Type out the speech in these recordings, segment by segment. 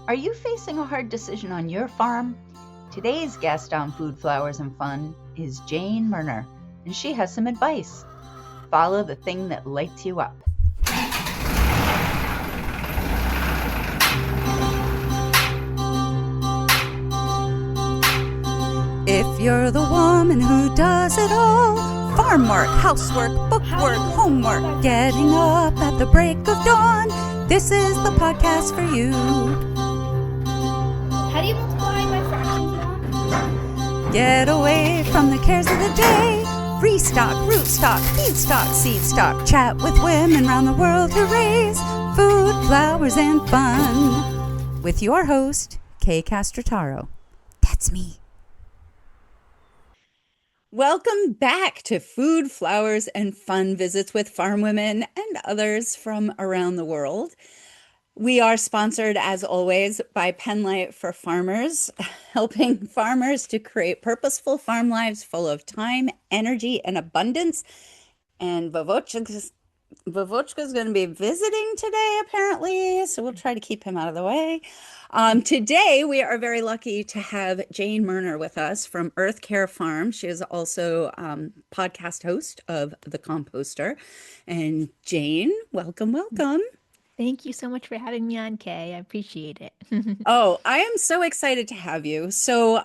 Are you facing a hard decision on your farm? Today's guest on Food, Flowers, and Fun is Jayne Merner, and she has some advice. Follow the thing that lights you up. If you're the woman who does it all, farm work, housework, bookwork, homework, getting up at the break of dawn, this is the podcast for you. How do you multiply by fractions now? Get away from the cares of the day. Restock, rootstock, feedstock, seed stock. Chat with women around the world who raise food, flowers, and fun. With your host, Kay Castrataro. That's me. Welcome back to Food, Flowers, and Fun visits with farm women and others from around the world. We are sponsored, as always, by Penlight for Farmers, helping farmers to create purposeful farm lives full of time, energy, and abundance. And Vavochka's going to be visiting today, apparently, so we'll try to keep him out of the way. Today, we are very lucky to have Jayne Merner with us from Earth Care Farm. She is also podcast host of The Composter. And Jayne, welcome. Thank you so much for having me on, Kay. I appreciate it. Oh, I am so excited to have you. So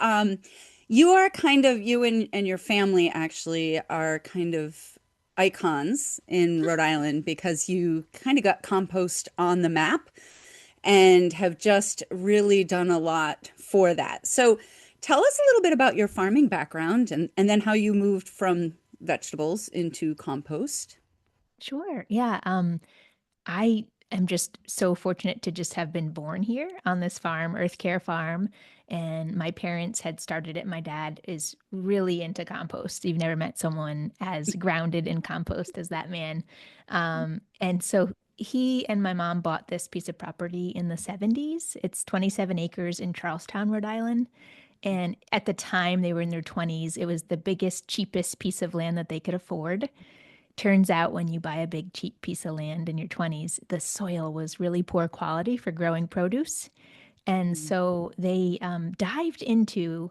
you are you and your family actually are kind of icons in Rhode Island because you kind of got compost on the map and have just really done a lot for that. So tell us a little bit about your farming background and then how you moved from vegetables into compost. Sure. Yeah. I am just so fortunate to just have been born here on this farm, Earth Care Farm. And my parents had started it. My dad is really into compost. You've never met someone as grounded in compost as that man. And so he and my mom bought this piece of property in the 70s. It's 27 acres in Charlestown, Rhode Island. And at the time, they were in their 20s. It was the biggest, cheapest piece of land that they could afford. Turns out when you buy a big, cheap piece of land in your 20s, the soil was really poor quality for growing produce. And so they dived into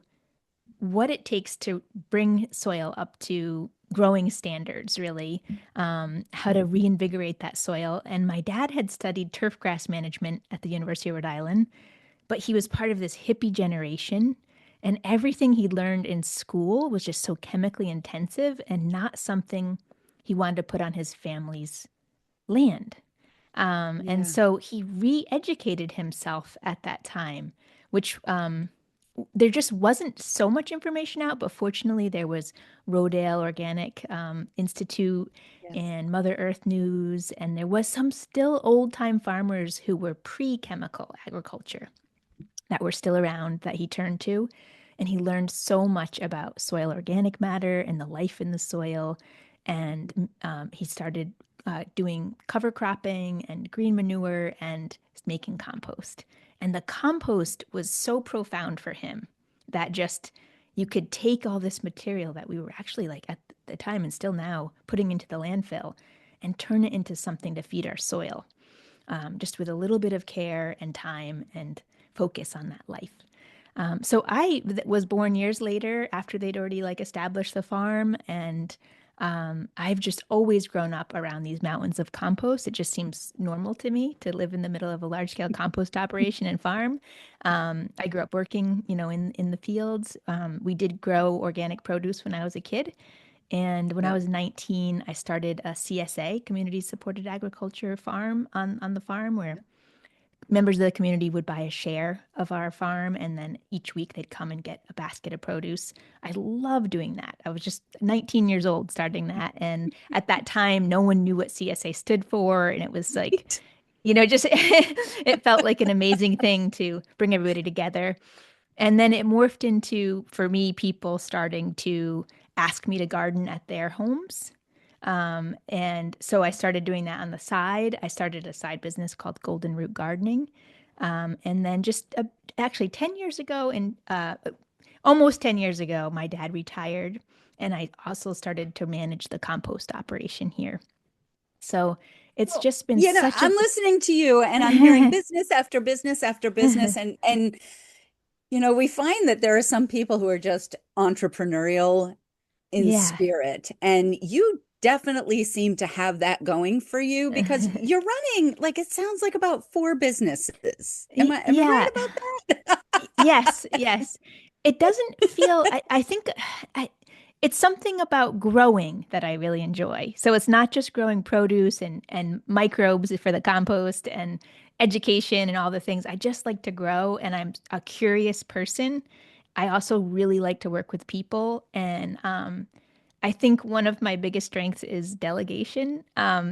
what it takes to bring soil up to growing standards, really, how to reinvigorate that soil. And my dad had studied turfgrass management at the University of Rhode Island, but he was part of this hippie generation. And everything he learned in school was just so chemically intensive and not something he wanted to put on his family's land. And so he re-educated himself at that time, which there just wasn't so much information out, but fortunately there was Rodale Organic Institute and Mother Earth News, and there was some still old-time farmers who were pre-chemical agriculture that were still around that he turned to. And he learned so much about soil organic matter and the life in the soil. And he started doing cover cropping and green manure and making compost. And the compost was so profound for him that just you could take all this material that we were actually like at the time and still now putting into the landfill and turn it into something to feed our soil, just with a little bit of care and time and focus on that life. So I was born years later after they'd already established the farm, and I've just always grown up around these mountains of compost. It just seems normal to me to live in the middle of a large-scale compost operation and farm. I grew up working, in the fields. We did grow organic produce when I was a kid. And when I was 19, I started a CSA, Community Supported Agriculture farm on the farm where members of the community would buy a share of our farm, and then each week they'd come and get a basket of produce. I love doing that. I was just 19 years old starting that. And at that time, no one knew what CSA stood for. And it was just it felt like an amazing thing to bring everybody together. And then it morphed into, for me, people starting to ask me to garden at their homes. And so I started doing that on the side. I started a side business called Golden Root Gardening. And then just actually 10 years ago, almost 10 years ago, my dad retired, and I also started to manage the compost operation here. So It's Well, just been such a I'm listening to you and I'm hearing business after business after business and we find that there are some people who are just entrepreneurial in yeah. spirit, and you definitely seem to have that going for you because you're running, like, it sounds like about four businesses. Am I right Yeah. about Yes, yes. It doesn't feel, I think I, it's something about growing that I really enjoy. So it's not just growing produce and microbes for the compost and education and all the things. I just like to grow and I'm a curious person. I also really like to work with people and I think one of my biggest strengths is delegation.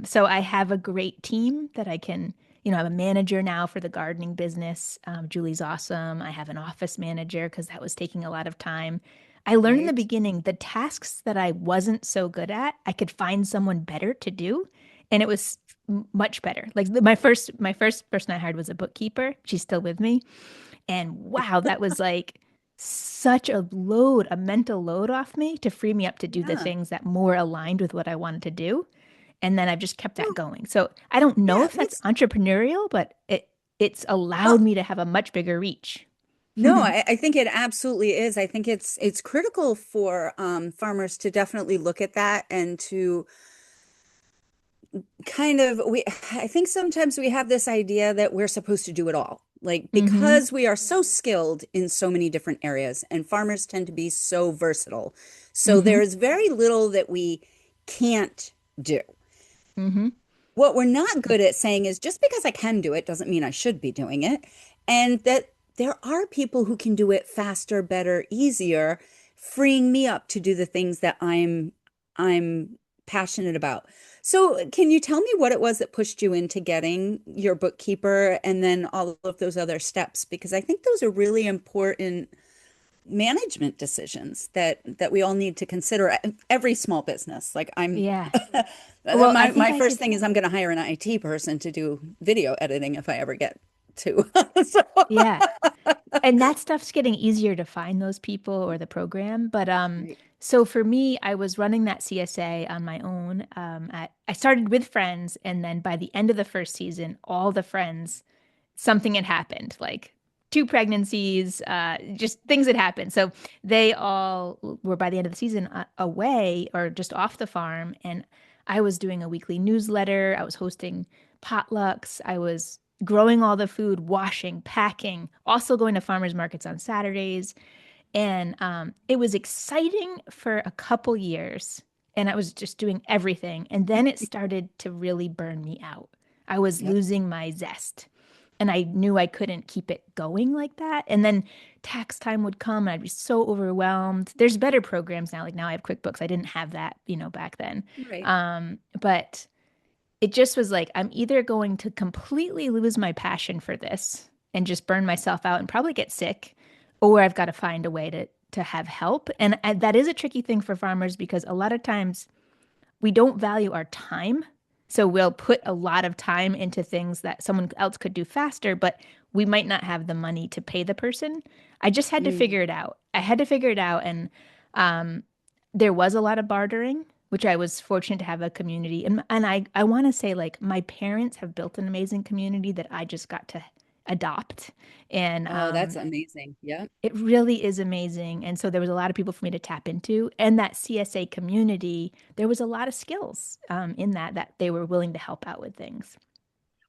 So I have a great team that I can, I'm a manager now for the gardening business. Julie's awesome. I have an office manager because that was taking a lot of time. I that? learned in the Right? beginning the tasks that I wasn't so good at, I could find someone better to do, and it was much better. Like my first person I hired was a bookkeeper. She's still with me, and wow, that was like such a load, a mental load off me to free me up to do the Yeah. things that more aligned with what I wanted to do. And then I've just kept that Well, going. So I don't know yeah, if that's entrepreneurial, but it's allowed well, me to have a much bigger reach. no, I think it absolutely is. I think it's critical for farmers to definitely look at that and to kind of we I think sometimes we have this idea that we're supposed to do it all. Like Mm-hmm. because we are so skilled in so many different areas and farmers tend to be so versatile. So Mm-hmm. there's very little that we can't do. Mm-hmm. What we're not good at saying is just because I can do it doesn't mean I should be doing it. And that there are people who can do it faster, better, easier, freeing me up to do the things that I'm passionate about. So, can you tell me what it was that pushed you into getting your bookkeeper and then all of those other steps? Because I think those are really important management decisions that we all need to consider. Every small business. Like I'm Yeah. Well, I think my I first could, thing is I'm going to hire an IT person to do video editing if I ever get to. So, yeah. And that stuff's getting easier to find those people or the program. But right. so for me, I was running that CSA on my own. I started with friends, and then by the end of the first season, all the friends, something had happened, like two pregnancies, just things had happened. So they all were by the end of the season away or just off the farm, and I was doing a weekly newsletter. I was hosting potlucks. I was growing all the food, washing, packing, also going to farmers markets on Saturdays. And it was exciting for a couple years. And I was just doing everything. And then it started to really burn me out. I was Yep. losing my zest. And I knew I couldn't keep it going like that. And then tax time would come and I'd be so overwhelmed. There's better programs now. Like now I have QuickBooks. I didn't have that, back then. Right. But it just was like, I'm either going to completely lose my passion for this and just burn myself out and probably get sick, or I've got to find a way to have help. And that is a tricky thing for farmers because a lot of times we don't value our time. So we'll put a lot of time into things that someone else could do faster, but we might not have the money to pay the person. I just had to Mm. figure it out. I had to figure it out. And there was a lot of bartering, which I was fortunate to have a community. And I want to say, like, my parents have built an amazing community that I just got to adopt. And Oh, that's amazing. Yeah. it really is amazing. And so there was a lot of people for me to tap into. And that CSA community, there was a lot of skills in that they were willing to help out with things.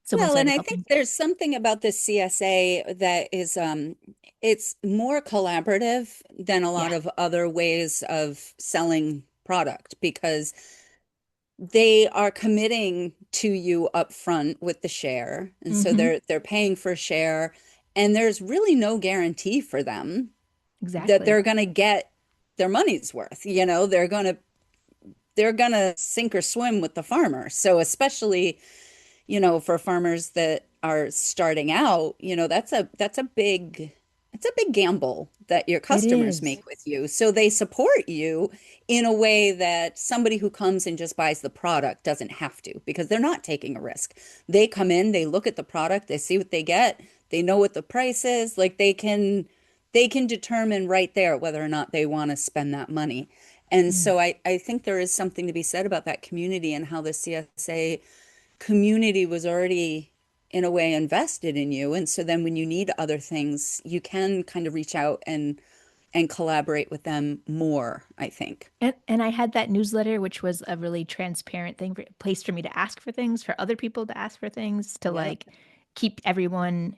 Someone Well, and started I think helping. there's something about this CSA that is it's more collaborative than a Yeah. lot of other ways of selling product because they are committing to you up front with the share. And so Hmm. they're paying for share and there's really no guarantee for them that Exactly. they're going to get their money's worth. They're going to sink or swim with the farmer. So especially for farmers that are starting out, that's a big gamble that your It customers is. make with you. So they support you in a way that somebody who comes and just buys the product doesn't have to because they're not taking a risk. They come in, they look at the product, they see what they get, they know what the price is, like they can determine right there whether or not they want to spend that money. And Mm. so I think there is something to be said about that community and how the CSA community was already in a way invested in you. And so then when you need other things, you can kind of reach out and collaborate with them more, I think. And I had that newsletter, which was a really transparent thing, place for me to ask for things, for other people to ask for things, to Yeah. like keep everyone,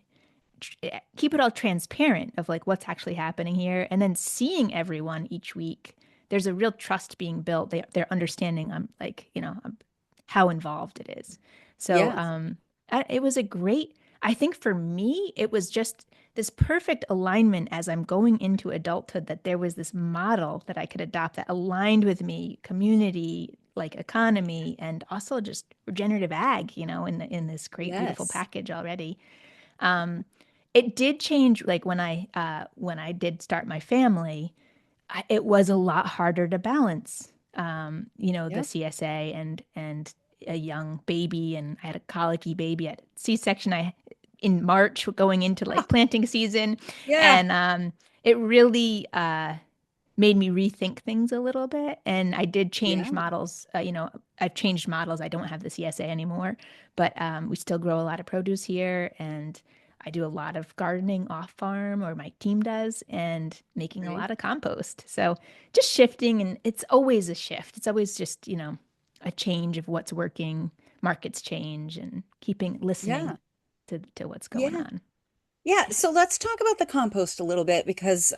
keep it all transparent of like what's actually happening here. And then seeing everyone each week, there's a real trust being built. They're understanding like, how involved it is. So Yes. it was a great, I think for me, it was just this perfect alignment as I'm going into adulthood, that there was this model that I could adopt that aligned with me, community, like economy, and also just regenerative ag, in this great, beautiful Yes. package already. Um, it did change, like when I did start my family, it was a lot harder to balance, the Yep. CSA and a young baby, and I had a colicky baby at C-section. I in March going into Ah, like planting season, yeah. and it really made me rethink things a little bit. And I did change Yeah. models. I've changed models. I don't have the CSA anymore, but we still grow a lot of produce here, and I do a lot of gardening off farm, or my team does, and making a Right. lot of compost. So just shifting, and it's always a shift. It's always just, a change of what's working, markets change, and keeping listening Yeah. to what's going Yeah. on. Yeah. So let's talk about the compost a little bit because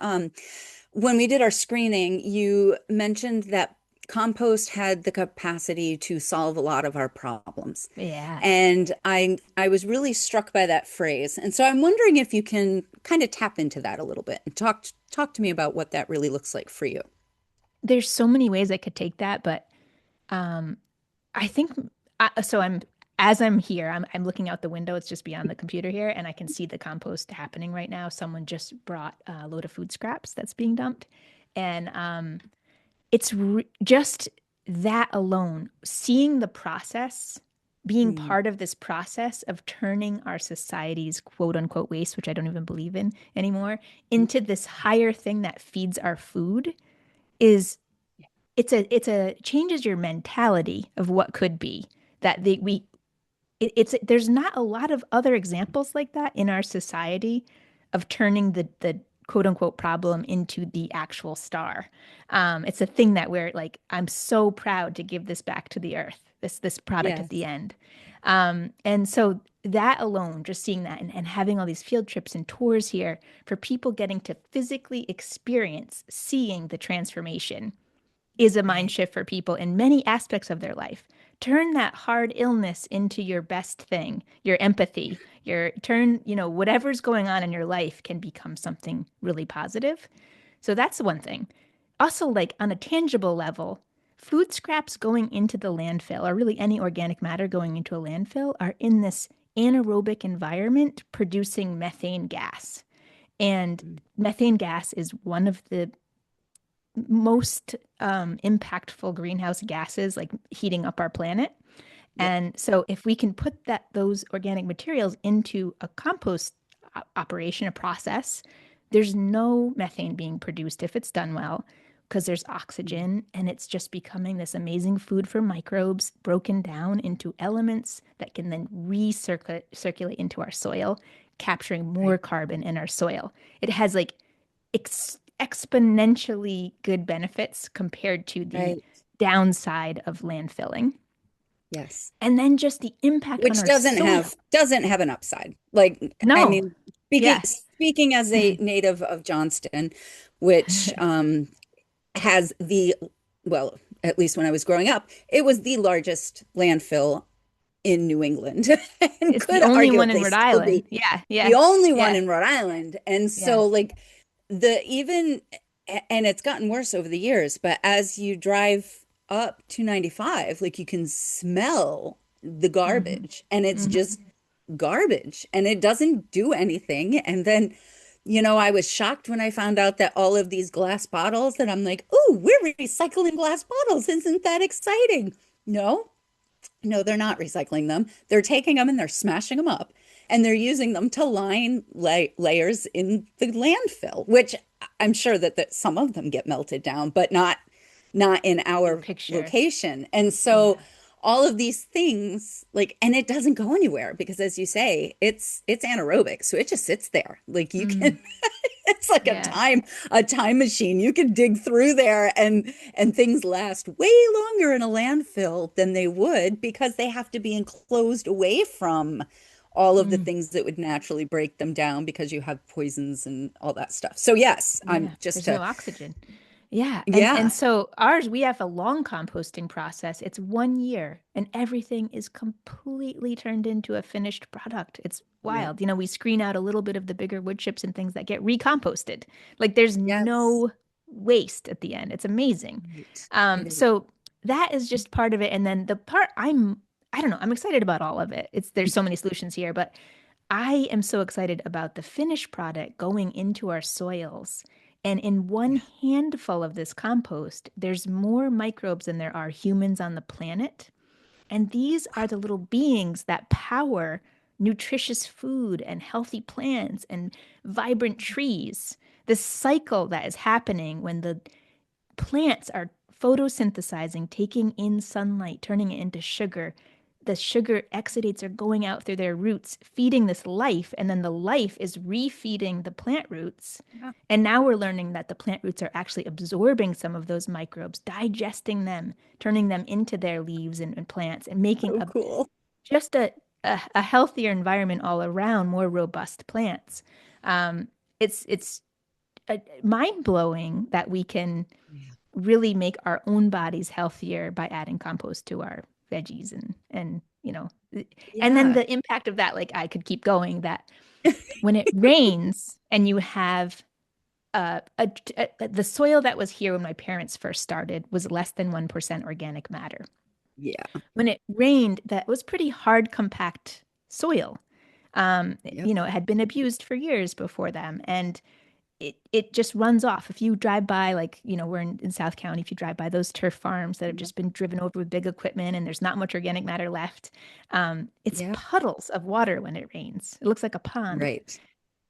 when we did our screening, you mentioned that compost had the capacity to solve a lot of our problems. Yeah. And I was really struck by that phrase. And so I'm wondering if you can kind of tap into that a little bit and talk to me about what that really looks like for you. There's so many ways I could take that, but um, I think so. As I'm here, I'm looking out the window. It's just beyond the computer here, and I can see the compost happening right now. Someone just brought a load of food scraps that's being dumped, and it's just that alone, seeing the process, being Mm, part of this process of turning our society's quote unquote waste, which I don't even believe in anymore, mm, into this higher thing that feeds our food is it's a changes your mentality of what could be, that it's there's not a lot of other examples like that in our society of turning the quote unquote problem into the actual star. It's a thing that we're like, I'm so proud to give this back to the earth, this product at the yes. end. And so that alone, just seeing that, and having all these field trips and tours here for people getting to physically experience seeing the transformation is a mind Right. shift for people in many aspects of their life. Turn that hard illness into your best thing, your empathy, whatever's going on in your life can become something really positive. So that's one thing. Also, like on a tangible level, food scraps going into the landfill, or really any organic matter going into a landfill, are in this anaerobic environment producing methane gas. And Mm, methane gas is one of the most impactful greenhouse gases, like heating up our planet. yep. And so if we can put those organic materials into a compost operation, a process, there's no methane being produced if it's done well, because there's Mm, oxygen, and it's just becoming this amazing food for microbes broken down into elements that can then circulate into our soil, capturing more right. carbon in our soil. It has like exponentially good benefits compared to the Right. downside of landfilling. Yes. And then just the impact on Which our soil. doesn't have an upside. Like, I No. mean, speaking Yeah. speaking as a native of Johnston, which has well, at least when I was growing up, it was the largest landfill in New England and It's the could only one in arguably Rhode still Island. be Yeah. the Yeah. only one Yeah. in Rhode Island. And Yeah. so like the even and it's gotten worse over the years, but as you drive up 295, like you can smell the Hmm. garbage and it's Hmm. just garbage and it doesn't do anything. And then, I was shocked when I found out that all of these glass bottles that I'm like, oh, we're recycling glass bottles. Isn't that exciting? No, no, they're not recycling them. They're taking them and they're smashing them up and they're using them to line layers in the landfill, which I'm sure that some of them get melted down, but not in Big our picture. location. And so Yeah. all of these things, like, and it doesn't go anywhere because, as you say, it's anaerobic, so it just sits there. Like you Mm, can, it's like yeah. a time machine. You can dig through there, and things last way longer in a landfill than they would because they have to be enclosed away from all of the Mm, things that would naturally break them down because you have poisons and all that stuff. So yes, I'm yeah. just There's no to, oxygen. Yeah. And yeah, so ours, we have a long composting process. It's 1 year and everything is completely turned into a finished product. It's yeah, wild. We screen out a little bit of the bigger wood chips and things that get recomposted. Like there's yes, no waste at the end. It's amazing. right. It is. So that is just part of it. And then the part I don't know, I'm excited about all of it. There's so many solutions here, but I am so excited about the finished product going into our soils. And in one Yeah. handful of this compost, there's more microbes than there are humans on the planet. And these are the little beings that power nutritious food and healthy plants and vibrant trees. The cycle that is happening when the plants are photosynthesizing, taking in sunlight, turning it into sugar. The sugar exudates are going out through their roots, feeding this life, and then the life is refeeding the plant roots. Yeah. And now we're learning that the plant roots are actually absorbing some of those microbes, digesting them, turning them into their leaves and plants, and making So cool. just a healthier environment all around, more robust plants. It's mind blowing that we can Yeah. really make our own bodies healthier by adding compost to our veggies and then Yeah. the impact of that, like I could keep going, that when it rains and you have the soil that was here when my parents first started was less than 1% organic matter. Yeah. When it rained, that was pretty hard, compact soil. Yep. It had been abused for years before them, and it just runs off. If you drive by, like, we're in South County, if you drive by those turf farms that have Yep. just been driven over with big equipment and there's not much organic matter left, it's Yep. puddles of water when it rains. It looks like a pond. Right.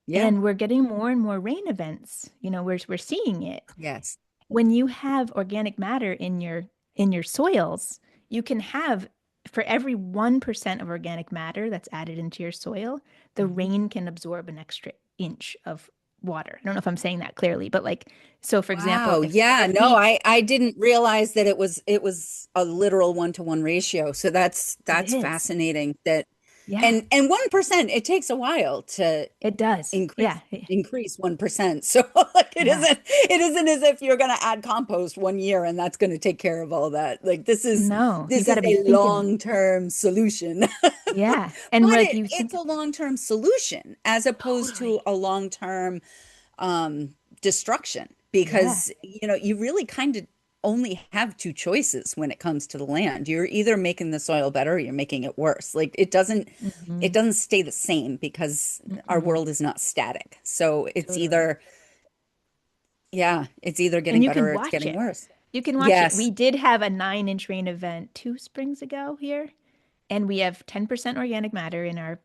Yeah. And we're getting more and more rain events. We're seeing it. Yes. When you have organic matter in your soils, you can have, for every 1% of organic matter that's added into your soil, the Mhm. rain can absorb an extra inch of water. I don't know if I'm saying that clearly, but like, so for example, Wow. if Yeah. if No, we I didn't realize that it was a literal 1-to-1 ratio. So it that's is. fascinating that Yeah, and 1%, it takes a while to it does. increase Yeah. increase 1%. So like Yeah. it isn't as if you're going to add compost 1 year and that's going to take care of all that. Like No, you this got is to be a thinking. long-term solution. Yeah. And But like you it's think a long-term solution as opposed totally. to a long-term destruction Yeah. because you really kind of only have two choices when it comes to the land. You're either making the soil better or you're making it worse. Like it Hmm. doesn't stay the same because our Mm-mm. world is not static. So it's Totally. either, yeah, it's either And getting you better can or it's watch getting it. worse. You can watch it. Yes. We did have a 9-inch rain event 2 springs ago here, and we have 10% organic matter in our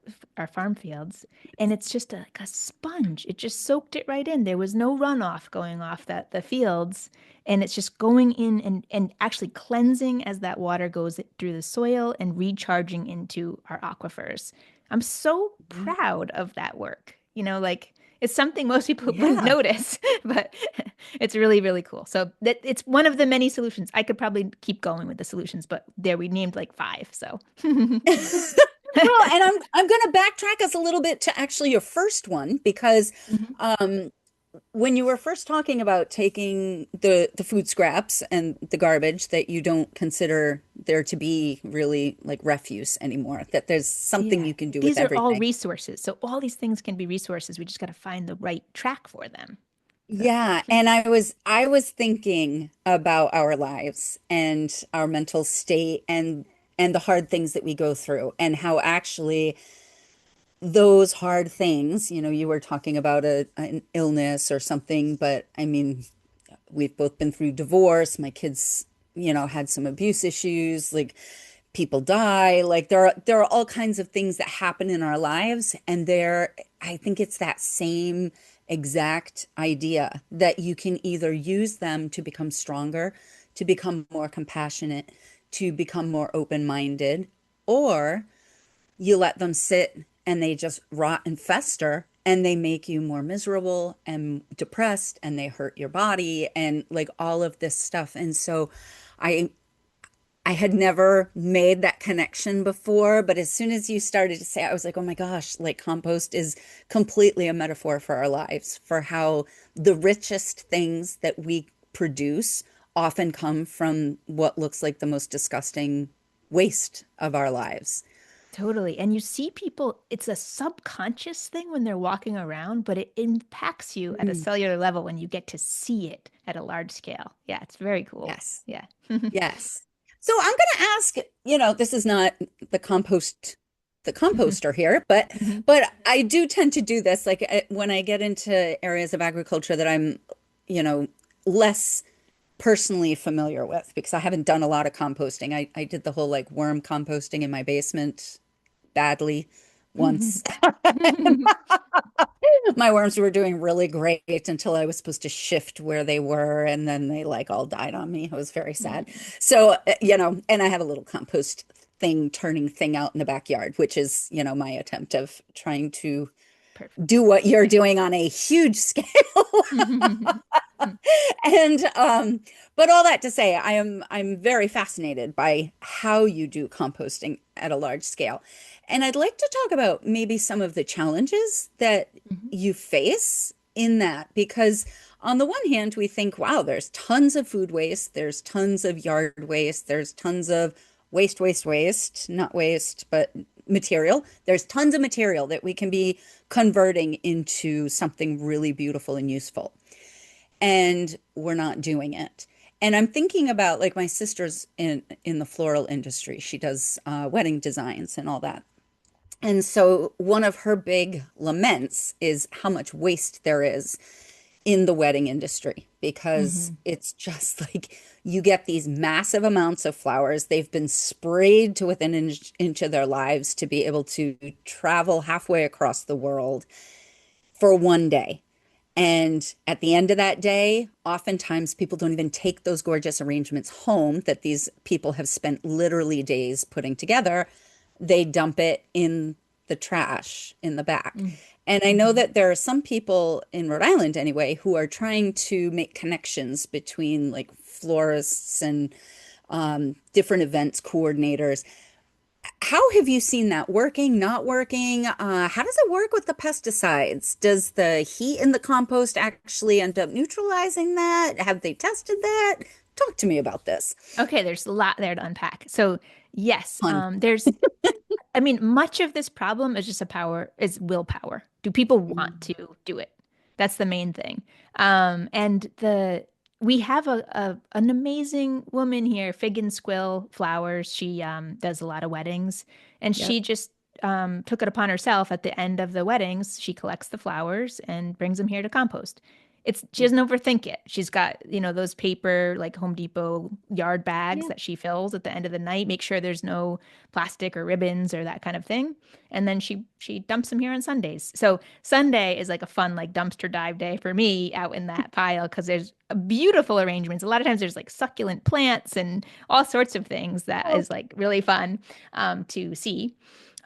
farm fields, and it's just like a sponge. It just soaked it right in. There was no runoff going off the fields, and it's just going in and actually cleansing as that water goes through the soil and recharging into our aquifers. I'm so Yeah. proud of that work. Like it's something most people wouldn't Yeah. notice, but it's really, really cool. So that it's one of the many solutions. I could probably keep going with the solutions, but there we named like five. So Well, and I'm going to backtrack us a little bit to actually your first one because Mhm. um, when you were first talking about taking the food scraps and the garbage that you don't consider there to be really like refuse anymore, that there's something Yeah, you can do with these are all everything. resources. So all these things can be resources. We just got to find the right track for them. So Yeah, and I was thinking about our lives and our mental state and the hard things that we go through and how actually those hard things, you were talking about an illness or something, but I mean, we've both been through divorce. My kids, had some abuse issues, like people die. Like there are all kinds of things that happen in our lives, and I think it's that same exact idea that you can either use them to become stronger, to become more compassionate, to become more open-minded, or you let them sit and they just rot and fester and they make you more miserable and depressed and they hurt your body and like all of this stuff. And so I I had never made that connection before, but as soon as you started to say it, I was like, oh my gosh, like compost is completely a metaphor for our lives, for how the richest things that we produce often come from what looks like the most disgusting waste of our lives. Totally. And you see people, it's a subconscious thing when they're walking around, but it impacts you at a Mm. cellular level when you get to see it at a large scale. Yeah, it's very cool. Yes. Yeah. Yes. So I'm going to ask, this is not the compost, the composter here, but Mhm. I do tend to do this like when I get into areas of agriculture that I'm, you know, less personally familiar with because I haven't done a lot of composting. I did the whole like worm composting in my basement badly once. My worms were doing really great until I was supposed to shift where they were, and then they like all died on me. I was very sad. So, and I have a little compost turning thing out in the backyard, which is, my attempt of trying to Perfect. do what you're doing on a huge scale. And but all that to say, I'm very fascinated by how you do composting at a large scale. And I'd like to talk about maybe some of the challenges that Mhm. you face in that, because on the one hand, we think, wow, there's tons of food waste, there's tons of yard waste, there's tons of waste, not waste, but material. There's tons of material that we can be converting into something really beautiful and useful. And we're not doing it. And I'm thinking about like my sister's in the floral industry. She does wedding designs and all that. And so one of her big laments is how much waste there is in the wedding industry because Mhm. it's just like you get these massive amounts of flowers. They've been sprayed to within an inch of their lives to be able to travel halfway across the world for one day. And at the end of that day, oftentimes people don't even take those gorgeous arrangements home that these people have spent literally days putting together. They dump it in the trash in the back. Mm. And I know Mhm. that there are some people in Rhode Island anyway who are trying to make connections between like florists and different events coordinators. How have you seen that working, not working? How does it work with the pesticides? Does the heat in the compost actually end up neutralizing that? Have they tested that? Talk to me about this. Okay, there's a lot there to unpack. So, yes, Fun. I mean, much of this problem is just is willpower. Do people want Mm. to do it? That's the main thing. And we have an amazing woman here, Fig and Squill Flowers. She does a lot of weddings, and Yep. she just took it upon herself at the end of the weddings. She collects the flowers and brings them here to compost. She doesn't overthink it. She's got, those paper like Home Depot yard bags Yeah. that she fills at the end of the night, make sure there's no plastic or ribbons or that kind of thing. And then she dumps them here on Sundays. So Sunday is like a fun like dumpster dive day for me out in that pile because there's beautiful arrangements. A lot of times there's like succulent plants and all sorts of things that Oh, is like really fun to see.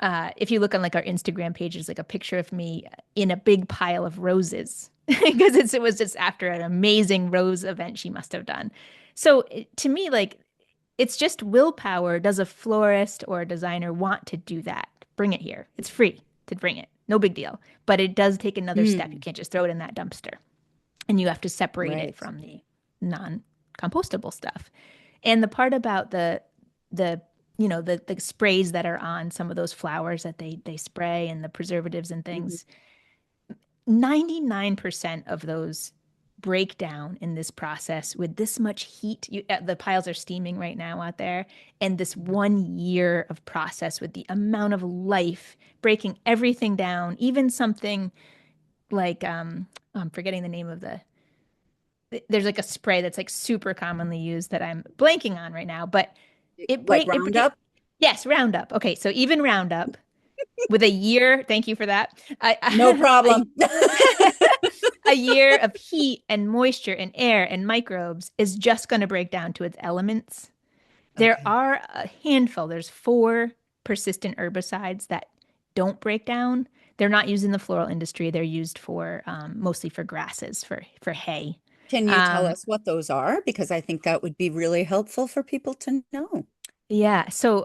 If you look on like our Instagram page, there's like a picture of me in a big pile of roses because it was just after an amazing rose event she must have done. So to me, like it's just willpower. Does a florist or a designer want to do that? Bring it here. It's free to bring it. No big deal. But it does take another step. You mm, can't just throw it in that dumpster. And you have to separate it right. from the non-compostable stuff. And the part about the the sprays that are on some of those flowers that they spray and the preservatives and Mhm. things, 99% of those break down in this process with this much heat. The piles are steaming right now out there, and this 1 year of process with the amount of life breaking everything down, even something like I'm forgetting the name of there's like a spray that's like super commonly used that I'm blanking on right now, but it Like break it Roundup? yes, Roundup. Okay, so even Roundup with a year, thank you for that. No I, problem. a year of heat and moisture and air and microbes is just going to break down to its elements. There Okay. are a handful. There's 4 persistent herbicides that don't break down. They're not used in the floral industry. They're used for mostly for grasses, for hay. Can you tell Um, us what those are? Because I think that would be really helpful for people to know. yeah. So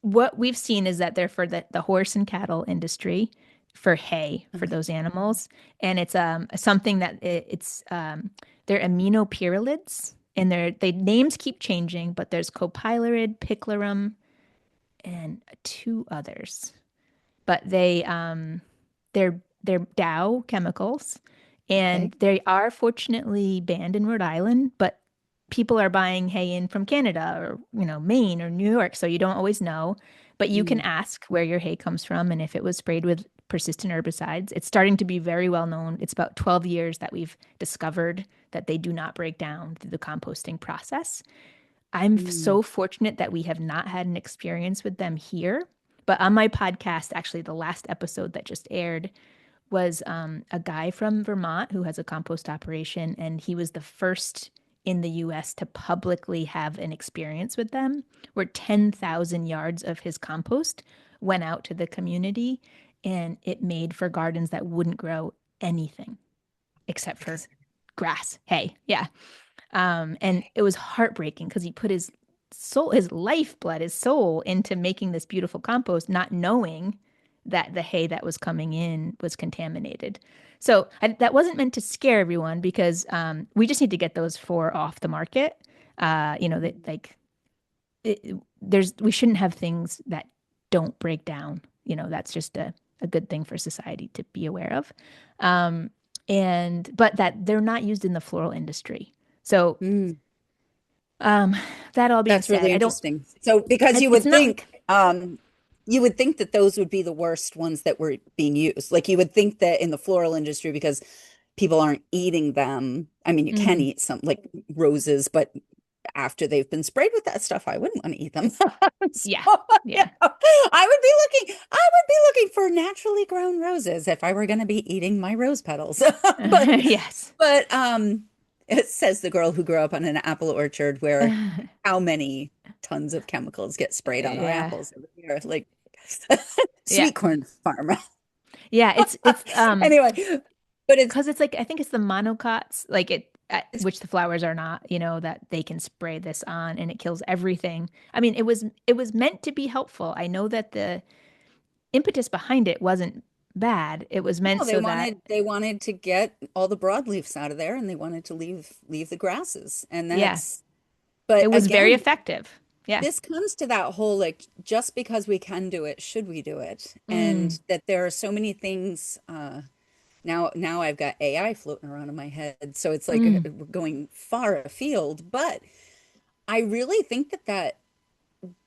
what we've seen is that they're for the horse and cattle industry, for hay for Okay. those animals, and it's something that it's they're aminopyralids, and they names keep changing, but there's copylarid, picloram, and 2 others. But they're Dow chemicals, Okay. and they are fortunately banned in Rhode Island, but people are buying hay in from Canada or Maine or New York, so you don't always know. But you can Mm. ask where your hay comes from and if it was sprayed with persistent herbicides. It's starting to be very well known. It's about 12 years that we've discovered that they do not break down through the composting process. I'm Mm. so fortunate that we have not had an experience with them here. But on my podcast, actually, the last episode that just aired was a guy from Vermont who has a compost operation, and he was the first in the US to publicly have an experience with them, where 10,000 yards of his compost went out to the community, and it made for gardens that wouldn't grow anything except for grass, hay. Yeah. And it was heartbreaking because he put his soul, his lifeblood, his soul into making this beautiful compost, not knowing that the hay that was coming in was contaminated. So that wasn't meant to scare everyone, because we just need to get those 4 off the market. That like we shouldn't have things that don't break down. That's just a good thing for society to be aware of. Um, but that they're not used in the floral industry. So Mm. um, that all being That's said, really I don't. interesting. So, because It's not. you would think that those would be the worst ones that were being used. Like you would think that in the floral industry, because people aren't eating them. I mean, you can Mhm. eat some like roses, but after they've been sprayed with that stuff, I wouldn't want to eat them. So, Yeah, yeah, yeah, I would be looking for naturally grown roses if I were going to be eating my rose petals. But yes. but it says the girl who grew up on an apple orchard where how many tons of chemicals get sprayed on our Yeah, apples every year, like yeah, sweet corn farm. yeah. It's Anyway, but it's because it's like, I think it's the monocots, like which the flowers are not, that they can spray this on and it kills everything. I mean, it was meant to be helpful. I know that the impetus behind it wasn't bad. It was meant no, so that, they wanted to get all the broadleafs out of there and they wanted to leave the grasses. And yeah, that's but it was very again, effective. Yeah. this comes to that whole like just because we can do it, should we do it? Mm, And that there are so many things now I've got AI floating around in my head. So it's like mm, we're going far afield, but I really think that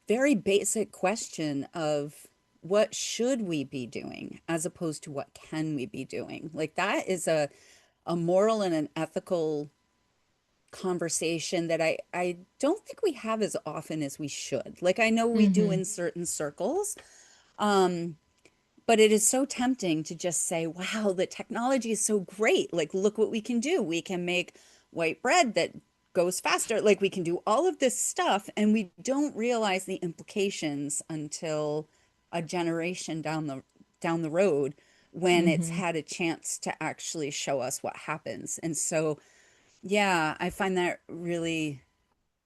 very basic question of what should we be doing as opposed to what can we be doing? Like that is a moral and an ethical conversation that I don't think we have as often as we should. Like I know we do hmm in certain circles, um, but it is so tempting to just say, wow, the technology is so great. Like, look what we can do. We can make white bread that goes faster. Like, we can do all of this stuff, and we don't realize the implications until a generation down the road when it's hmm had a chance to actually show us what happens. And so, yeah, I find that really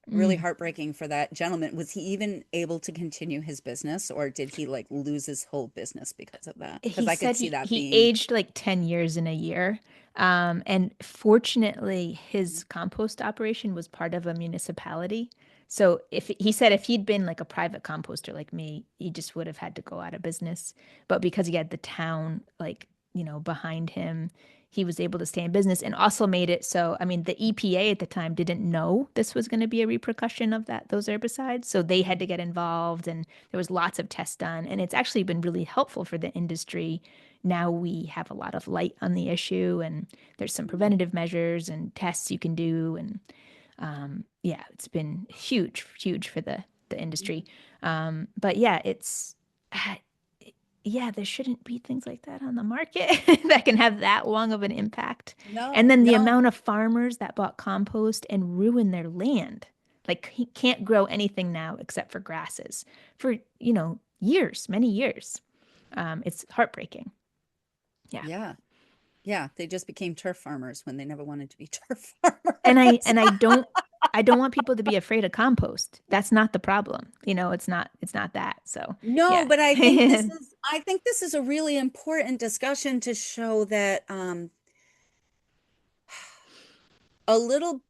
mm. heartbreaking for that gentleman. Was he even able to continue his business, or did he like lose his whole business because of that? Because He I could said see he that he being, aged like 10 years in a year. And fortunately, his compost operation was part of a municipality. So if he said if he'd been like a private composter like me, he just would have had to go out of business. But because he had the town like, behind him, he was able to stay in business, and also made it so, I mean, the EPA at the time didn't know this was going to be a repercussion of those herbicides. So they had to get involved, and there was lots of tests done, and it's actually been really helpful for the industry. Now we have a lot of light on the issue, and there's some preventative measures and tests you can do, and yeah, it's been huge, huge for the industry. But yeah, uh, yeah, there shouldn't be things like that on the market that can have that long of an impact. And no, then the no. amount of farmers that bought compost and ruin their land. Like he can't grow anything now except for grasses for, years, many years. It's heartbreaking. Yeah. Yeah. Yeah. They just became turf farmers when they never wanted to be turf And I farmers. and I don't want people to be afraid of compost. That's not the problem. It's not that. So, No, yeah. but I think this is a really important discussion to show that a little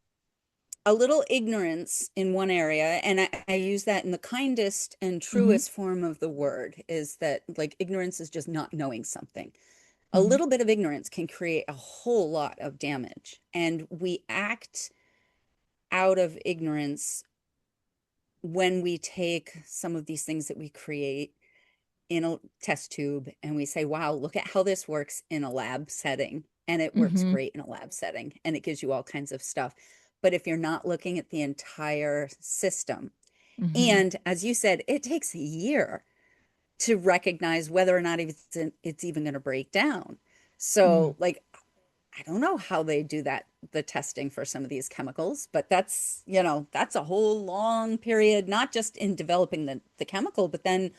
a little ignorance in one area, and I use that in the kindest and Hmm. truest form of the word, is that like ignorance is just not knowing something. A Hmm. little bit of ignorance can create a whole lot of damage, and we act out of ignorance when we take some of these things that we create in a test tube and we say, wow, look at how this works in a lab setting. And it works Hmm. great in a lab setting and it gives you all kinds of stuff. But if you're not looking at the entire system, Hmm. and as you said, it takes a year to recognize whether or not it's even going to break down. So, like, I don't know how they do that, the testing for some of these chemicals, but that's a whole long period, not just in developing the chemical, but then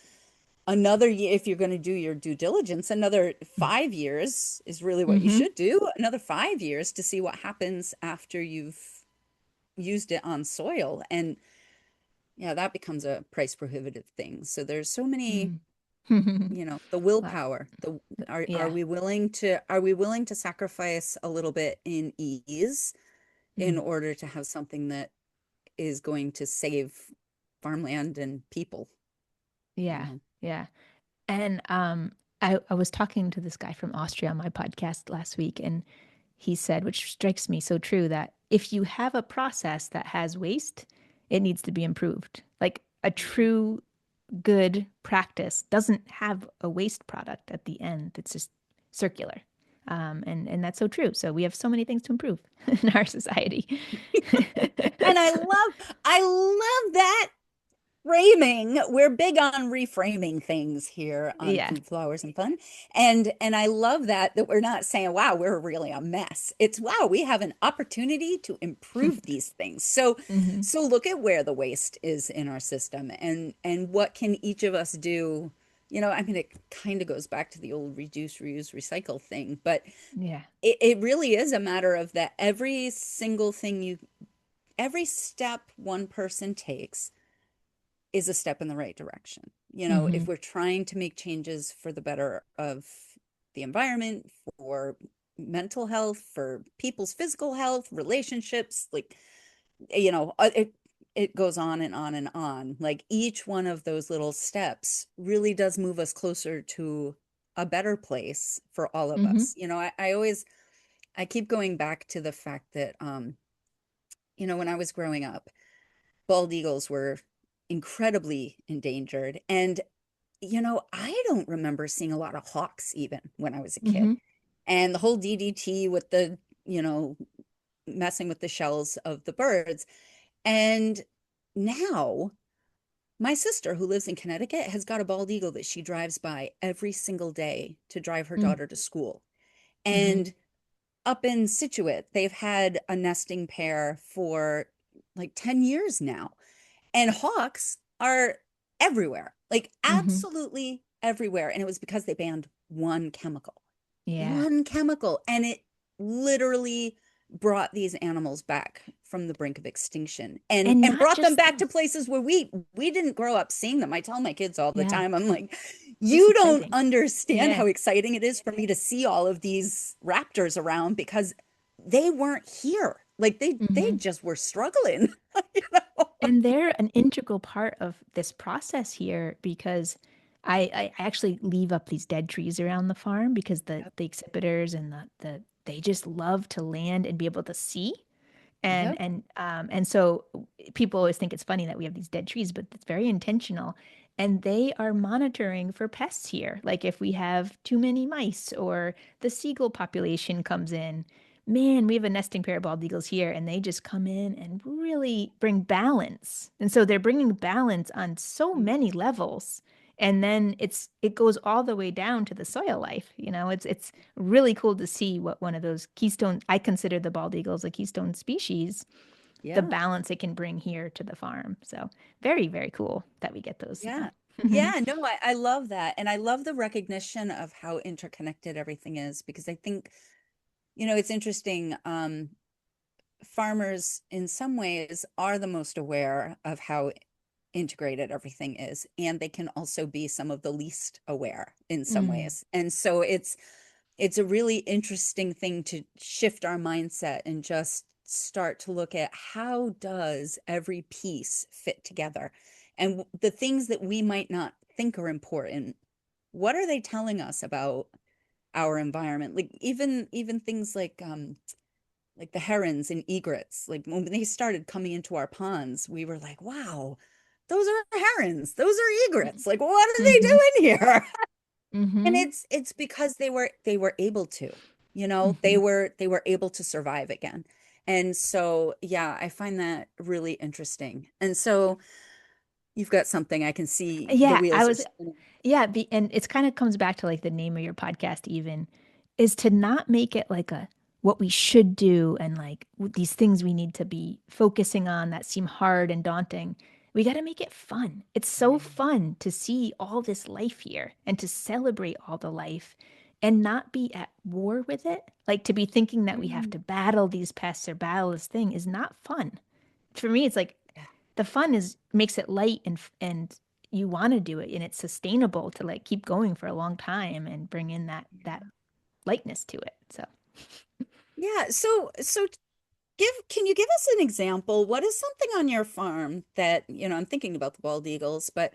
another year, if you're going to do your due diligence, another 5 years is really what you Hmm. should do. Another 5 years to see what happens after you've used it on soil. And yeah, that becomes a price prohibitive thing. So there's so many, Hmm. the Well, willpower, are yeah. we willing to sacrifice a little bit in ease in Mm. order to have something that is going to save farmland and people, you Yeah. know? Yeah. And I was talking to this guy from Austria on my podcast last week, and he said, which strikes me so true, that if you have a process that has waste, it needs to be improved. Like a true good practice doesn't have a waste product at the end. It's just circular. And that's so true. So we have so many things to improve in our society. And I love that framing. We're big on reframing things here on Yeah. Food, Flowers, and Fun. And I love that we're not saying, wow, we're really a mess. It's wow, we have an opportunity to improve these things. So Hmm. so look at where the waste is in our system and what can each of us do. I mean, it kind of goes back to the old reduce, reuse, recycle thing, but Yeah. it really is a matter of that every step one person takes is a step in the right direction. If Hmm. we're trying to make changes for the better of the environment, for mental health, for people's physical health, relationships, like, it goes on and on and on. Like each one of those little steps really does move us closer to a better place for all of Hmm. us. I keep going back to the fact that, when I was growing up, bald eagles were incredibly endangered. And, I don't remember seeing a lot of hawks even when I was a kid. Hmm. And the whole DDT with the, messing with the shells of the birds. And now my sister, who lives in Connecticut, has got a bald eagle that she drives by every single day to drive her daughter to school. Hmm. And up in Situate, they've had a nesting pair for like 10 years now. And hawks are everywhere, like Hmm. absolutely everywhere. And it was because they banned Yeah. one chemical, and it literally brought these animals back from the brink of extinction and And and not brought them just back to them. places where we didn't grow up seeing them. I tell my kids all the Yeah. time, I'm like, It's you don't exciting. understand Yeah. how exciting it is for me to see all of these raptors around because they weren't here. Like they Hmm. just were struggling, you know? And they're an integral part of this process here because I actually leave up these dead trees around the farm because Yep. the exhibitors and the they just love to land and be able to see. Yep. And so people always think it's funny that we have these dead trees, but it's very intentional. And they are monitoring for pests here. Like if we have too many mice or the seagull population comes in, man, we have a nesting pair of bald eagles here, and they just come in and really bring balance. And so they're bringing balance on so many levels. And then it goes all the way down to the soil life. It's really cool to see what one of those keystone, I consider the bald eagles a keystone species, the Yeah. balance it can bring here to the farm. So very, very cool that we get those Yeah. now. Yeah, no, I love that. And I love the recognition of how interconnected everything is because I think, it's interesting. Farmers in some ways are the most aware of how integrated everything is, and they can also be some of the least aware in some Mm. ways. And so it's a really interesting thing to shift our mindset and just start to look at how does every piece fit together, and the things that we might not think are important, what are they telling us about our environment? Like even things like the herons and egrets, like when they started coming into our ponds, we were like, wow, those are herons, those are egrets, like what are they Mm-hmm. doing here? And Mm-hmm. it's because they were able to, Mm-hmm. they were able to survive again. And so yeah, I find that really interesting. And so you've got something, I can see the Yeah, wheels are spinning. yeah, and it's kind of comes back to like the name of your podcast even is to not make it like a what we should do and like these things we need to be focusing on that seem hard and daunting. We got to make it fun. It's so fun to see all this life here and to celebrate all the life and not be at war with it. Like to be thinking that we have Mm, to battle these pests or battle this thing is not fun. For me, it's like yeah. the fun is makes it light and you want to do it and it's sustainable to like keep going for a long time and bring in that lightness to it. So Yeah, so can you give us an example? What is something on your farm that, I'm thinking about the bald eagles, but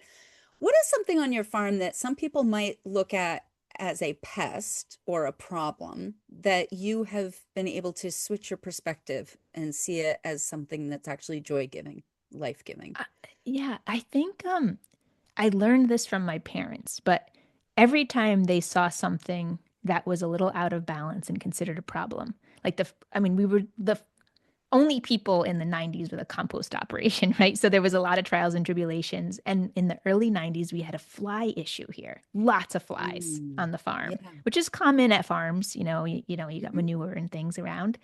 what is something on your farm that some people might look at as a pest or a problem that you have been able to switch your perspective and see it as something that's actually joy-giving, life-giving? uh, yeah, I think I learned this from my parents, but every time they saw something that was a little out of balance and considered a problem, like I mean, we were the only people in the 90s with a compost operation, right? So there was a lot of trials and tribulations. And in the early 90s, we had a fly issue here. Lots of flies Mm, on the farm, yeah. which is common at farms. You got Mhm. manure and things around.